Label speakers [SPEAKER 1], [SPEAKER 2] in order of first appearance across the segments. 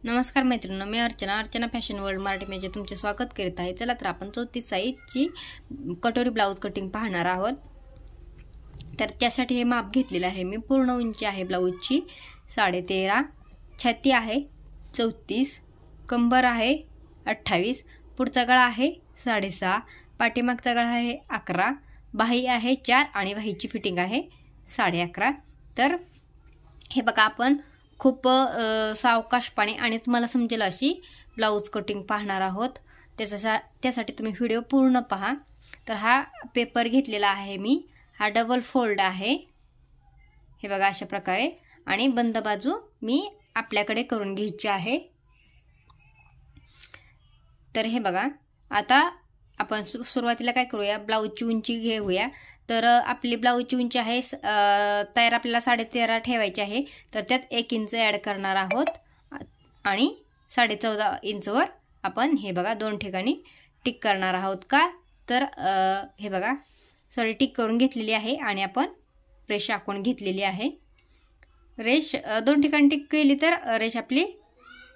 [SPEAKER 1] नमस्कार मैत्रिणींनो, मी Archana fashion world मराठीमध्ये तुमचे स्वागत करीत आहे। चला तर आपण 34 साईजची कटोरी ब्लाउज कटिंग पाहणार आहोत। तर त्यासाठी हे माप घेतलेले आहे मी। पूर्ण उंची आहे ब्लाउजची 13.5, छाती आहे 34, कंबर आहे 28, पुढचा गळा आहे 6.5, पाठीमागचा गळा आहे 11, बाही आहे 4 आणि बाहीची फिटिंग आहे 11.5। तर हे बघा, आपण खूप सावकाशपणे आणि तुम्हाला समजेल अशी ब्लाउज कटिंग पाहणार आहोत। त्यासाठी तुम्ही व्हिडिओ पूर्ण पहा। तर हा पेपर घेतलेला आहे मी, हा डबल फोल्ड आहे। हे बघा अशा प्रकारे, आणि बंद बाजू मी आपल्याकडे करून घ्यायची आहे। तर हे बघा, आता आपण सुरुवातीला काय करूया, ब्लाउजची उंची घेऊया। तर आपली ब्लाउजची उंची आहे तयार आपल्याला 13.5 ठेवायची आहे। तर त्यात 1 इंच ॲड करणार आहोत आणि 14.5 इंचवर आपण हे बघा 2 ठिकाणी टिक करणार आहोत। का तर हे बघा सॉरी टिक करून घेतलेली आहे आणि आपण रेष आखून घेतलेली आहे। रेष 2 ठिकाणी टिक केली तर रेष आपली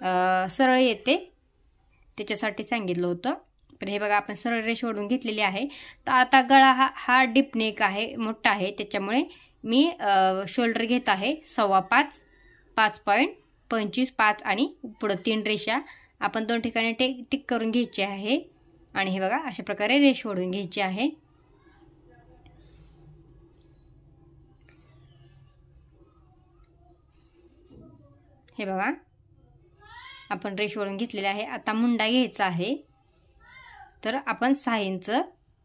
[SPEAKER 1] सरळ येते, त्याच्यासाठी सांगितलं होतं। पण हे बघा आपण सरळ रेष ओढून घेतलेली आहे। तर आता गळा हा डीप नेक आहे, मोठा आहे, त्याच्यामुळे मी शोल्डर घेत आहे 5.25, 5.25, 5 आणि पुढे 3 रेषा आपण 2 ठिकाणी टिक करून घ्यायची आहे। आणि हे बघा अशा प्रकारे रेष ओढून घ्यायची आहे। हे बघा आपण रेष ओढून घेतलेली आहे। आता मुंडा घ्यायचा आहे। तर आपण 6 इंच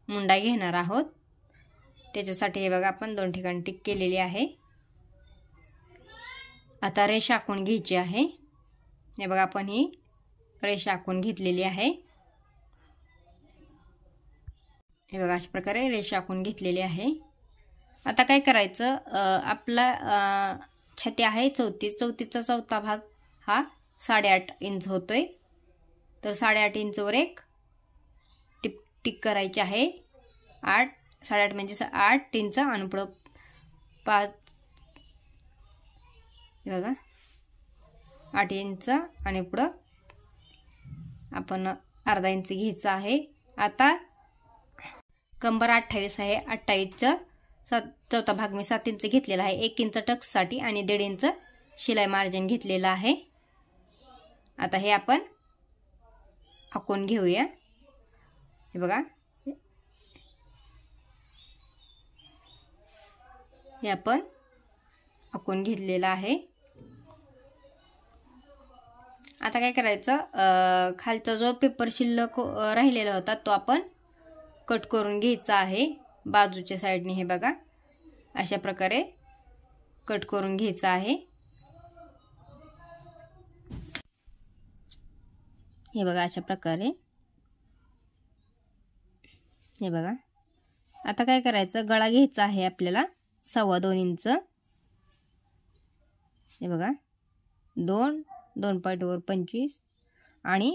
[SPEAKER 1] मुंडा घेणार आहोत। त्याच्यासाठी हे बघा आपण 2 ठिकाणी टिक केलेली आहे। आता रेष आखून घ्यायची आहे। हे बघा आपण ही रेष आखून घेतलेली आहे। हे बघा अशा प्रकारे रेष आखून घेतलेली आहे। आता काय करायचं, आपला छाती आहे 34, 34चा चौथा भाग हा 8.5 इंच होतोय। तर 8.5 इंचवर एक टिक करायची आहे। 8, 8.5 म्हणजे 8 इंच आणि पुढे 5, हे बघा 8 इंच आणि पुढे आपण अर्धा इंच घ्यायचा आहे। आता कंबर 28 आहे, 28चा चौथा भाग मी 7 इंच घेतलेला आहे। 1 इंच टक्ससाठी आणि 1.5 इंच शिलाई मार्जिन घेतलेला आहे। आता हे आपण आखून घेऊया। हे बघा हे आपण आखून घेतलेलं आहे। आता काय करायचं, खालचा जो पेपर शिल्लक राहिलेला होता तो आपण कट करून घ्यायचा आहे बाजूच्या साईडने। हे बघा अशा प्रकारे कट करून घ्यायचा आहे। हे बघा अशा प्रकारे। हे बघा आता काय करायचं, गळा घ्यायचा आहे आपल्याला 2.25 इंच। हे बघा 2.25 आणि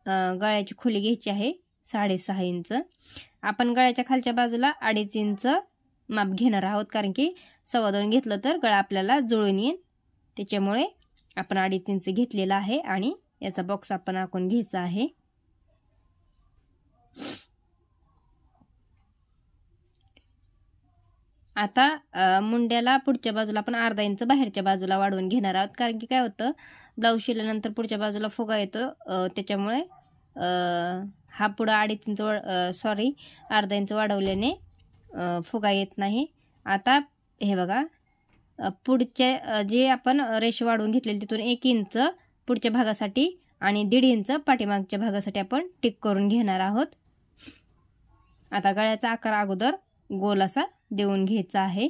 [SPEAKER 1] गळ्याची खोली घ्यायची आहे 6.5 इंच। आपण गळ्याच्या खालच्या बाजूला 2.5 इंच माप घेणार आहोत, कारण की 2.25 घेतलं तर गळा आपल्याला जुळून येईल, त्याच्यामुळे आपण 2.5 इंच घेतलेला आहे आणि याचा बॉक्स आपण आखून घ्यायचा आहे। आता मुंड्याला पुढच्या बाजूला आपण अर्धा इंच बाहेरच्या बाजूला वाढवून घेणार आहोत, कारण की काय होतं, ब्लाऊज शिवल्यानंतर पुढच्या बाजूला फुगा येतो, त्याच्यामुळे हा पुढे 2.5 इंच अर्धा इंच वाढवल्याने फुगा येत नाही। आता हे बघा पुढच्या जे आपण रेष वाढवून घेतलेली तिथून 1 इंच पुढच्या भागासाठी आणि 1.5 इंच पाठीमागच्या भागासाठी आपण टिक करून घेणार आहोत। आता गळ्याचा आकार अगोदर गोल असा देऊन घ्यायचा आहे।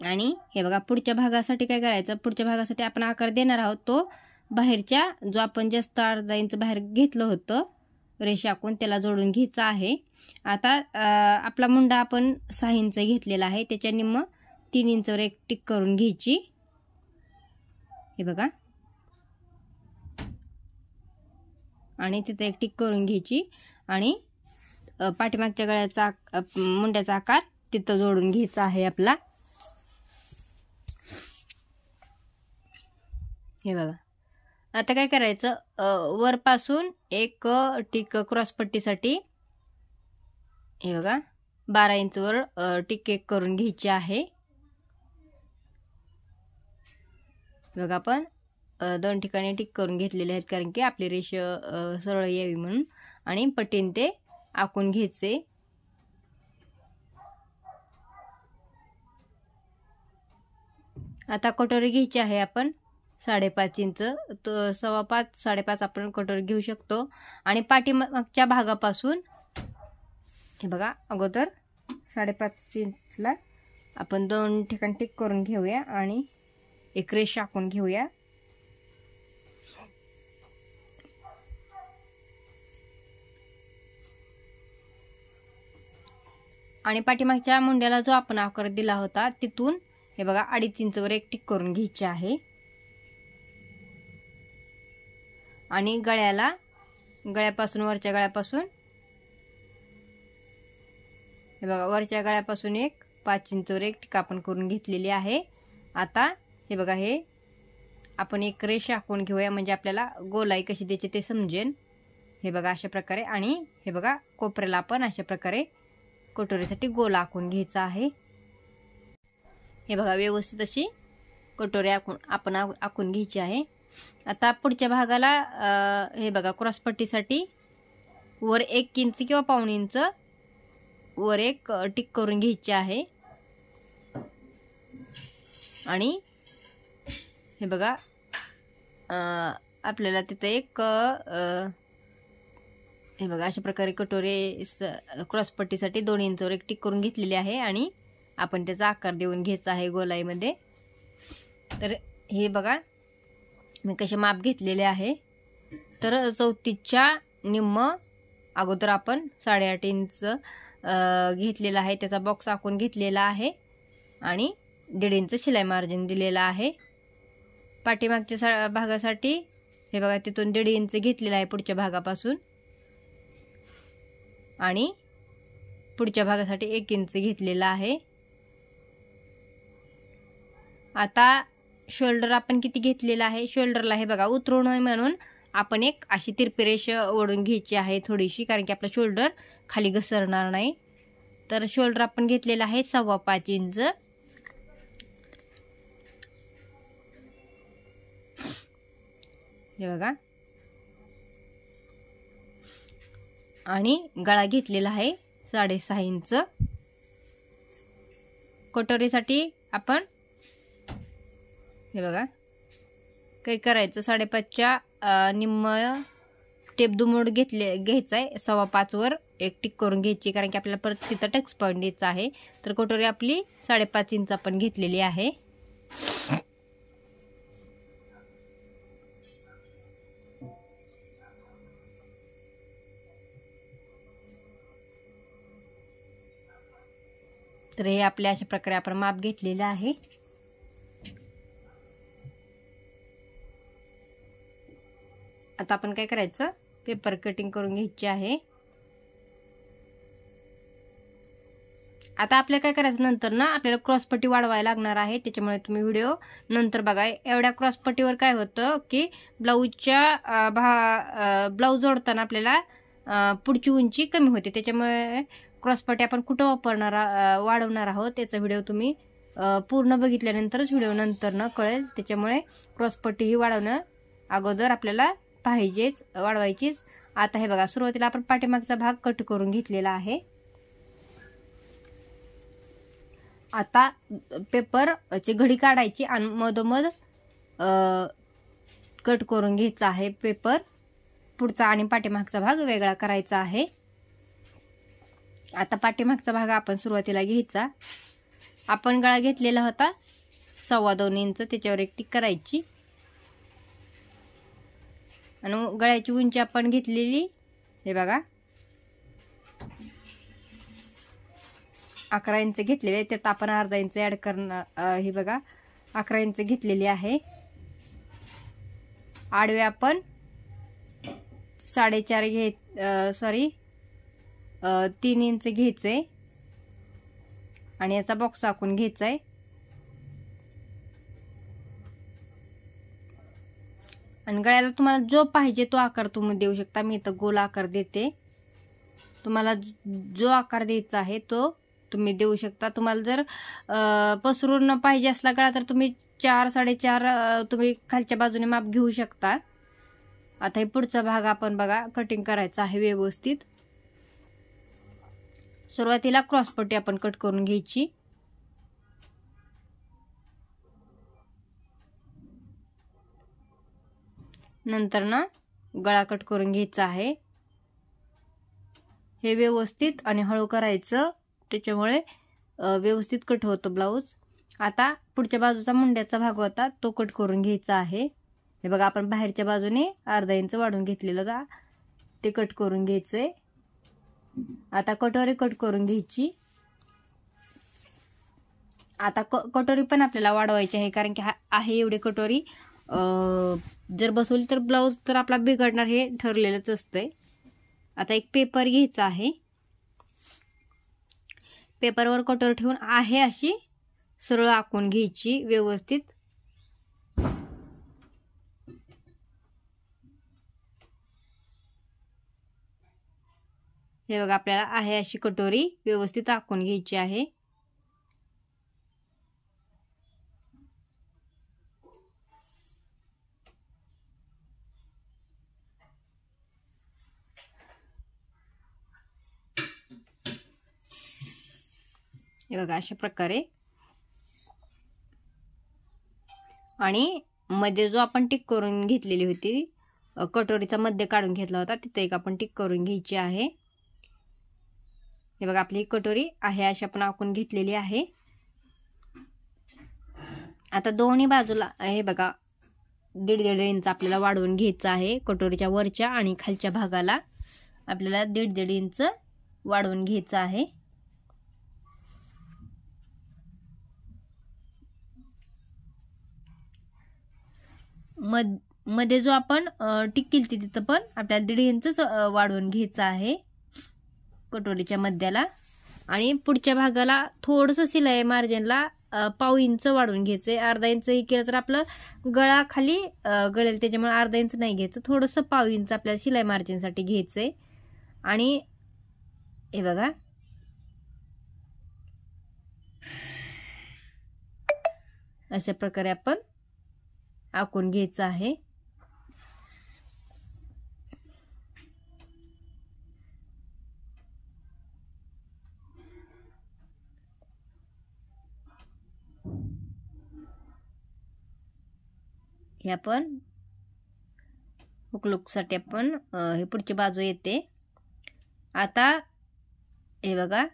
[SPEAKER 1] आणि हे बघा पुढच्या भागासाठी काय करायचं, पुढच्या भागासाठी आपण आकार देणार आहोत तो बाहेरच्या जो आपण जास्त अर्धा इंच बाहेर घेतलं होतं रेष आखून त्याला जोडून घ्यायचा आहे। आता आपला मुंडा आपण 6 इंच घेतलेला आहे, त्याच्या निम्म 3 इंचवर एक टिक करून घ्यायची। हे बघा आणि तिथे एक टिक करून घ्यायची आणि पाठीमागच्या गळ्याचा मुंड्याचा आकार तिथं जोडून घ्यायचा आहे आपला। हे बघा. आता काय करायचं, वरपासून एक टिक क्रॉसपट्टीसाठी हे बघा 12 इंचवर टिक एक करून घ्यायची आहे. बघा आपण 2 ठिकाणी टिक करून घेतलेले आहेत, कारण की आपली रेष सरळ यावी म्हणून, आणि पट्टीने ते आखून घ्यायचे. आता कटोरी घ्यायची आहे आपण 5.5 इंच, 5.25 5.5 आपण कटोरी घेऊ शकतो. आणि पाठीमागच्या भागापासून हे बघा अगोदर 5.5 इंचला आपण 2 ठिकाणी टिक करून घेऊया आणि एक रेष आखून घेऊया. आणि पाठीमागच्या मुंड्याला जो आपण आकार दिला होता तिथून हे बघा 2.5 इंचवर एक टिक करून घ्यायची आहे. आणि गळ्यापासून वरच्या गळ्यापासून हे बघा वरच्या गळ्यापासून एक 5 इंचवर एक टिक आपण करून घेतलेली आहे. आता हे बघा हे आपण एक रेष आखून घेऊया, म्हणजे आपल्याला गोलाई कशी द्यायची ते समजेल. हे बघा अशा प्रकारे. आणि हे बघा कोपऱ्याला आपण अशा प्रकारे कटोरीसाठी गोल आखून घ्यायचा आहे. हे बघा व्यवस्थित अशी कटोरी आपण आखून घ्यायची आहे. आता पुढच्या भागाला हे बघा क्रॉसपट्टीसाठी वर 1 इंच किंवा 1.25 इंच वर एक टिक करून घ्यायची आहे. आणि हे बघा आपल्याला तिथे एक हे बघा अशा प्रकारे कटोरी क्रॉसपट्टीसाठी 2 इंचवर एक टिक करून घेतलेली आहे. आणि आपण त्याचा आकार देऊन घ्यायचा आहे गोलाईमध्ये. तर हे बघा मी कसे माप घेतलेले आहे. तर 34च्या निम्म अगोदर आपण 8.5 इंच घेतलेला आहे, त्याचा बॉक्स आखून घेतलेला आहे. आणि 1.5 इंच शिलाई मार्जिन दिलेला आहे. पाठीमागच्या भागासाठी हे बघा तिथून 1.5 इंच घेतलेला आहे पुढच्या भागापासून. आणि पुढच्या भागासाठी 1 इंच घेतलेला आहे. आता शोल्डर आपण किती घेतलेला आहे, शोल्डरला हे बघा उतरू नये म्हणून आपण एक अशी तिरपी रेष ओढून घ्यायची आहे थोडीशी, कारण की आपला शोल्डर खाली घसरणार नाही. तर शोल्डर आपण घेतलेला आहे 5.25 इंच. हे बघा. आणि गळा घेतलेला आहे 6.5 इंच. कटोरीसाठी आपण हे बघा काय करायचं, 5.5च्या निम्म टेप दुमोड घ्यायचा आहे. 5.25 वर एक टिक करून घ्यायची, कारण की आपल्याला परत तिथं टक्स पॉईंट द्यायचा आहे. तर कटोरी आपली 5.5 इंच आपण घेतलेली आहे. तर हे आपल्या अशा प्रकारे आपण माप घेतलेलं आहे. आता आपण काय करायचं, पेपर कटिंग करून घ्यायची आहे. आता आपल्याला काय करायचं, नंतर ना आपल्याला क्रॉसपट्टी वाढवायला लागणार आहे, त्याच्यामुळे तुम्ही व्हिडिओ नंतर बघा. एवढ्या क्रॉसपट्टीवर काय होतं की ब्लाऊज जोडताना आपल्याला पुढची उंची कमी होते, त्याच्यामुळे क्रॉसपट्टी आपण कुठं वाढवणार आहोत त्याचा व्हिडिओ तुम्ही पूर्ण बघितल्यानंतरच व्हिडिओ नंतर न कळेल. त्याच्यामुळे क्रॉसपट्टी ही वाढवणं अगोदर आपल्याला पाहिजेच, वाढवायचीच. आता हे बघा सुरुवातीला आपण पाठीमागचा भाग कट करून घेतलेला आहे. आता पेपरची घडी काढायची आणि मधोमध कट करून घ्यायचा आहे पेपर. पुढचा आणि पाठीमागचा भाग वेगळा करायचा आहे. आता पाठीमागचा भाग आपण सुरुवातीला घ्यायचा. आपण गळा घेतलेला होता 2.25 इंच, त्याच्यावर एक टिक करायची. आणि गळ्याची उंची आपण घेतलेली हे बघा 11 इंच घेतलेले, त्यात आपण अर्धा इंच ऍड करणार. हे बघा 11 इंच घेतलेली आहे. आडवे आपण 3 इंच घ्यायचे आणि याचा बॉक्स आखून घ्यायचा आहे. आणि गळ्याला तुम्हाला जो पाहिजे तो आकार तुम्ही देऊ शकता. मी इथं गोल आकार देते. तुम्हाला जो आकार द्यायचा आहे तो तुम्ही देऊ शकता. तुम्हाला जर पसरून पाहिजे असला गळा तर तुम्ही 4 4.5 तुम्ही खालच्या बाजूने माप घेऊ शकता. आता हे पुढचा भाग आपण बघा कटिंग करायचा आहे व्यवस्थित. सुरुवातीला क्रॉसपट्टी आपण कट करून घ्यायची. नंतर ना गळा कट करून घ्यायचा आहे. हे व्यवस्थित आणि हळू करायचं, त्याच्यामुळे व्यवस्थित कट होतो ब्लाऊज. आता पुढच्या बाजूचा मुंड्याचा भाग होता तो कट करून घ्यायचा आहे. हे बघा आपण बाहेरच्या बाजूने अर्धा इंच वाढून घेतलेलं ते कट करून घ्यायचंय. आता कटोरी कट करून घ्यायची. आता कटोरी पण आपल्याला वाढवायची आहे, कारण की आहे एवढी कटोरी जर बसवली तर ब्लाऊज तर आपला बिघडणार हे ठरलेलंच असतंय. आता एक पेपर घ्यायचा आहे. पेपरवर कटोरी ठेवून आहे अशी सरळ आखून घ्यायची व्यवस्थित. हे बघा आपल्याला आहे अशी कटोरी व्यवस्थित आखून घ्यायची आहे. हे बघा अशा प्रकारे. आणि मध्ये जो आपण टिक करून घेतलेली होती, कटोरीचा मध्ये काढून घेतला होता, तिथे एक आपण टिक करून घ्यायची आहे. हे बघा आपली कटोरी आहे अशी आपण आखून घेतलेली आहे. आता दोन्ही बाजूला हे बघा 1.5 इंच आपल्याला वाढवून घ्यायचं आहे. कटोरीच्या वरच्या आणि खालच्या भागाला आपल्याला 1.5 इंच वाढवून घ्यायचं आहे. मध्ये जो आपण टिक केली तिथं पण आपल्याला 1.5 इंच वाढवून घ्यायचं आहे कटोरीच्या मध्याला. आणि पुढच्या भागाला थोडंसं शिलाई मार्जिनला 1/2 इंच वाढवून घ्यायचंय. अर्धा इंच ही केलं तर आपलं गळा खाली गळेल, त्याच्यामुळे अर्धा इंच नाही घ्यायचं, थोडंसं 1/2 इंच आपल्याला शिलाई मार्जिनसाठी घ्यायचंय. आणि हे बघा अशा प्रकारे आपण आखून घ्यायचं आहे. हे आपण हुकलूकसाठी आपण हे पुढची बाजू येते. आता हे बघा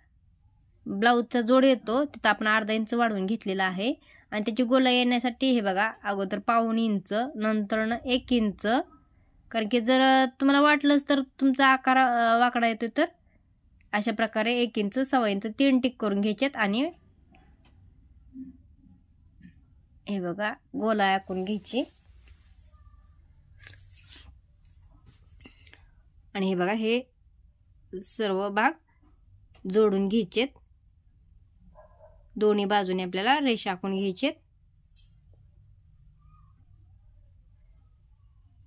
[SPEAKER 1] ब्लाऊजचा जोड येतो तिथं आपण अर्धा इंच वाढवून घेतलेला आहे. आणि त्याची गोलाई येण्यासाठी हे बघा अगोदर 1/2 इंच, नंतर 1 इंच. कारण की जर तुम्हाला वाटलंच तर तुमचा आकार वाकडा येतो तर अशा प्रकारे 1 इंच, 1/2 इंच 3 टिक करून घ्यायच्यात. आणि हे बघा गोलाई आखून घ्यायची. आणि हे बघा हे सर्व भाग जोडून घ्यायचेत. दोन्ही बाजूने आपल्याला रेषा आखून घ्यायचेत.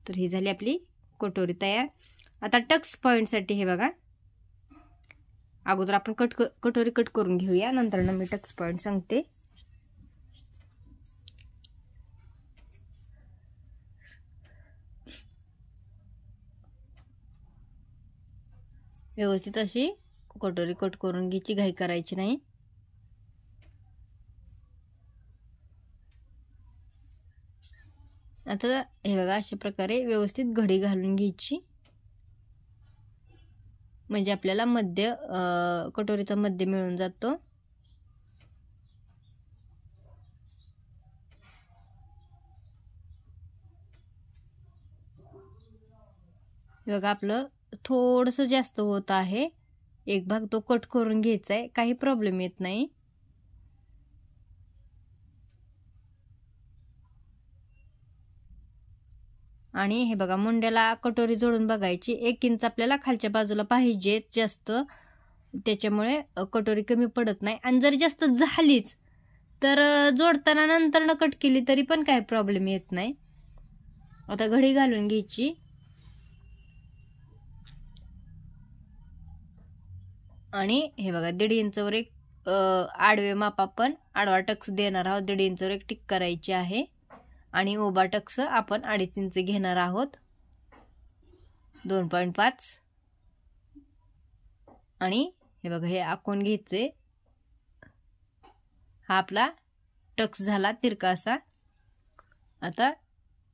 [SPEAKER 1] तर ही झाली आपली कटोरी तयार. आता टक्स पॉइंट साठी हे बघा अगोदर आपण कटोरी कट करून घेऊया, नंतर मी टक्स पॉइंट सांगते. व्यवस्थित अशी कटोरी कट करून घ्यायची, घाई करायची नाही. आता हे बघा अशा प्रकारे व्यवस्थित घडी घालून घ्यायची, म्हणजे आपल्याला मध्य कटोरीचा मध्य मिळून जातो. हे बघा आपलं थोडंसं जास्त होत आहे, एक भाग तो कट करून घ्यायचा आहे, काही प्रॉब्लेम येत नाही. आणि हे बघा मुंड्याला कटोरी जोडून बघायची. 1 इंच आपल्याला खालच्या बाजूला पाहिजे जास्त, त्याच्यामुळे कटोरी कमी पडत नाही. आणि जर जास्त झालीच तर जोडताना नंतर कट केली तरी पण काही प्रॉब्लेम येत नाही. आता घडी घालून घ्यायची आणि हे बघा 1.5 इंचवर एक आडवे माप आपण आडवा टक्स देणार आहोत. 1.5 इंचवर एक टिक करायची आहे आणि उभा टक्स आपण 2.5 इंच घेणार आहोत. 2.5 आणि हे बघा हे आखून घ्यायचे. हा आपला टक्स झाला तिरका असा. आता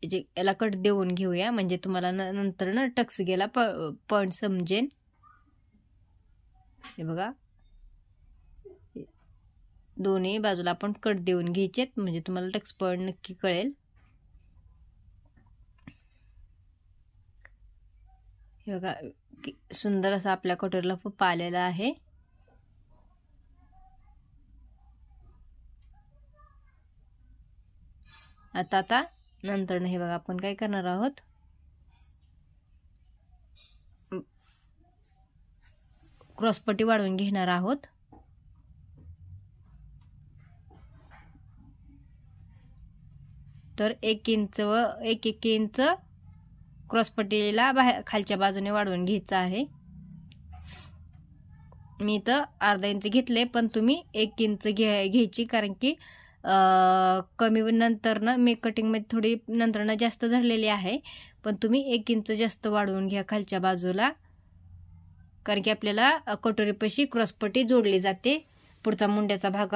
[SPEAKER 1] याला कट देऊन घेऊया म्हणजे तुम्हाला नंतर ना टक्स गेला पॉइंट समजेल. हे बघा दोन्ही बाजूला आपण कट देऊन घ्यायचेत म्हणजे तुम्हाला टक्स पॉइंट नक्की कळेल. हे बघा सुंदर असा आपल्या कटोरीला पप्पा आलेला आहे. आता नंतर हे बघा आपण काय करणार आहोत, क्रॉसपट्टी वाढवून घेणार आहोत. तर 1 इंच व 1 इंच क्रॉसपट्टीला खालच्या बाजूने वाढवून घ्यायचं आहे. मी तर अर्धा इंच घेतले पण तुम्ही 1 इंच घ्यायची कारण की कमी नंतर ना मी कटिंगमध्ये थोडी नंतर जास्त धरलेली आहे पण तुम्ही 1 इंच जास्त वाढवून घ्या खालच्या बाजूला कारण की आपल्याला कटोरीपाशी क्रॉसपट्टी जोडली जाते. पुढचा मुंड्याचा भाग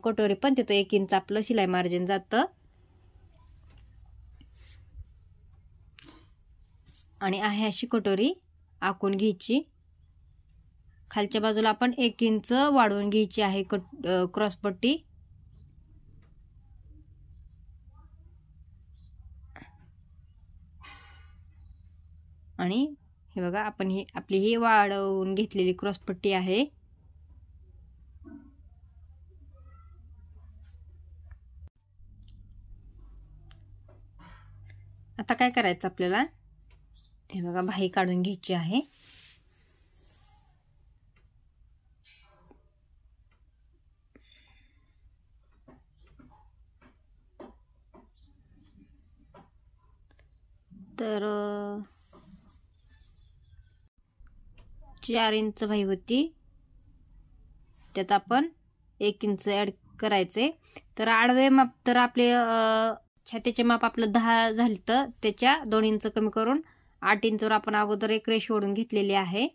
[SPEAKER 1] कटोरी पण तिथं 1 इंच आपलं शिलाई मार्जिन जातं. आणि आहे अशी कटोरी आखून घ्यायची. खालच्या बाजूला आपण 1 इंच वाढवून घ्यायची आहे क्रॉसपट्टी. आणि हे बघा आपण आपली ही वाढवून घेतलेली क्रॉसपट्टी आहे. आता काय करायचं आपल्याला, हे बघा बाही काढून घ्यायची आहे. तर 4 इंच बाही होती त्यात आपण 1 इंच ऍड करायचे. तर आडवे माप तर आपले छातीचे माप आपलं 10 झाले तर त्याच्या 2 इंच कमी करून 8 इंचवर आपण अगोदर एक रेष ओढून घेतलेली आहे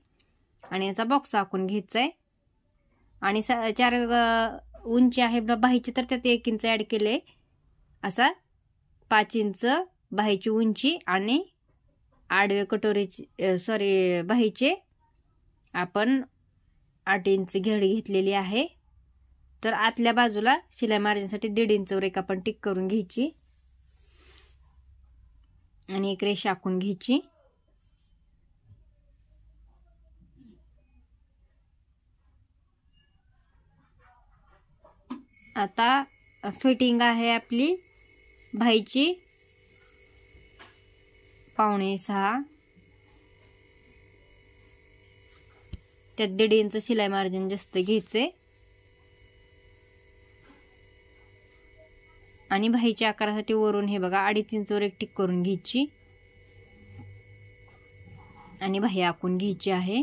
[SPEAKER 1] आणि याचा बॉक्स आखून घ्यायचा आहे. आणि 4 उंची आहे बाहीची तर त्यात 1 इंच ऍड केले. असा 5 इंच बाहीची उंची आणि आडवे कटोरीची बाहीचे आपण 8 इंच घडी घेतलेली आहे. तर आतल्या बाजूला शिलाई मार्जिनसाठी 1.5 इंचवर एक आपण टिक करून घ्यायची आणि एक रेष आखून घ्यायची. आता फिटिंग आहे आपली बाहीची 5.25. त्यात 1.5 इंच शिलाई मार्जिन जास्त घ्यायचे आणि बाहीच्या आकारासाठी वरून हे बघा 2.5 इंचवर एक टिक करून घ्यायची आणि बाही आखून घ्यायची आहे.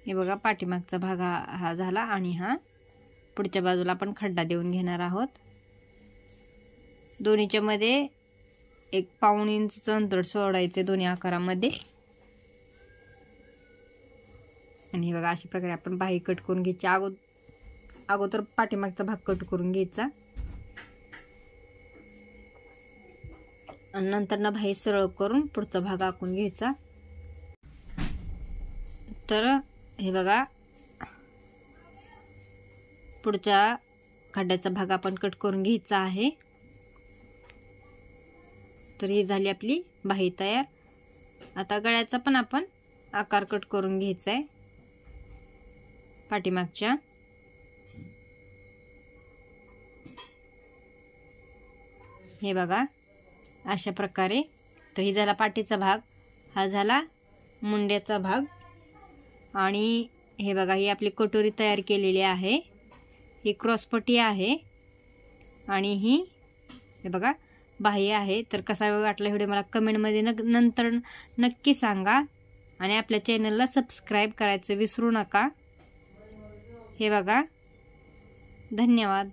[SPEAKER 1] हे बघा पाठीमागचा भाग हा झाला आणि हा पुढच्या बाजूला आपण खड्डा देऊन घेणार आहोत. दोन्हीच्या मध्ये 1.25 इंचचं अंतर सोडायचे दोन्ही आकारामध्ये. आणि हे बघा अशा प्रकारे आपण बाही कट करून घ्यायची. अगोदर पाठीमागचा भाग कट करून घ्यायचा आणि नंतर ना बाही सरळ करून पुढचा भाग आखून घ्यायचा. तर हे बघा पुढच्या खड्ड्याचा भाग आपण कट करून घ्यायचा आहे. तर ही झाली आपली बाही तयार. आता गळ्याचा पण आपण आकार कट करून घ्यायचा आहे पाठीमागच्या. हे बघा अशा प्रकारे. तर ही झाला पाठीचा भाग, हा झाला मुंड्याचा भाग. आणि हे बघा ही आपली कटोरी तयार केलेली आहे. ही क्रॉसपट्टी आहे आणि ही हे बघा बाह्य आहे. तर कसा वाटला व्हिडिओ मला कमेंटमध्ये नंतर नक्की सांगा आणि आपल्या चॅनलला सबस्क्राईब करायचं विसरू नका. हे बघा, धन्यवाद.